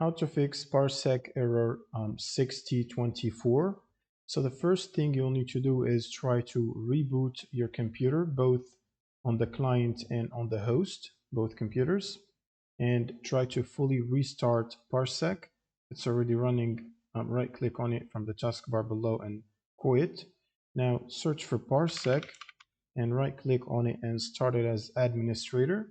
How to fix Parsec Error 6024. So the first thing you'll need to do is try to reboot your computer, both on the client and on the host, both computers, and try to fully restart Parsec. It's already running. Right click on it from the taskbar below and quit. Now search for Parsec and right click on it and start it as administrator.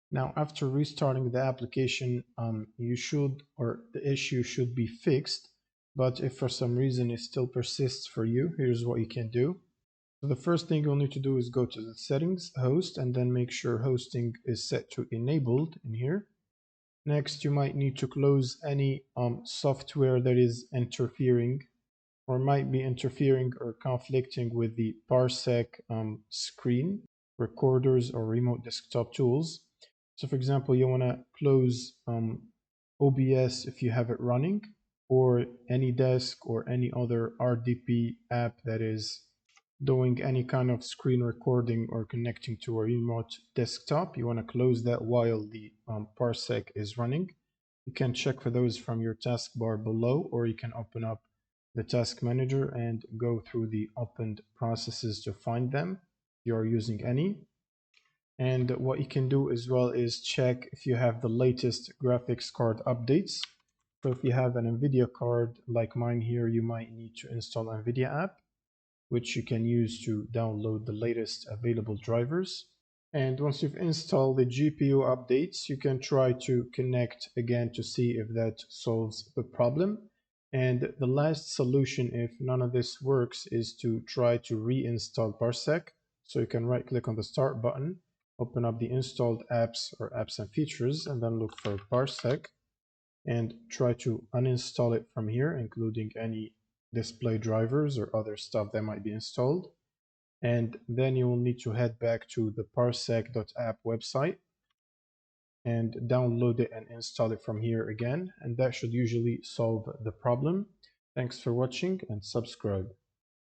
Now, after restarting the application, the issue should be fixed. But if for some reason it still persists for you, here's what you can do. So the first thing you'll need to do is go to the settings, host, and then make sure hosting is set to enabled in here. Next, you might need to close any software that is interfering or might be interfering or conflicting with the Parsec screen, recorders, or remote desktop tools. So for example, you want to close OBS if you have it running, or AnyDesk or any other RDP app that is doing any kind of screen recording or connecting to a remote desktop. You want to close that while the Parsec is running. You can check for those from your taskbar below, or you can open up the task manager and go through the opened processes to find them if you are using any. And what you can do as well is check if you have the latest graphics card updates. So if you have an NVIDIA card like mine here, you might need to install NVIDIA app, which you can use to download the latest available drivers. And once you've installed the GPU updates, you can try to connect again to see if that solves the problem. And the last solution, if none of this works, is to try to reinstall Parsec. So you can right click on the start button, open up the installed apps or apps and features, and then look for Parsec and try to uninstall it from here, including any display drivers or other stuff that might be installed. And then you will need to head back to the parsec.app website and download it and install it from here again. And that should usually solve the problem. Thanks for watching and subscribe.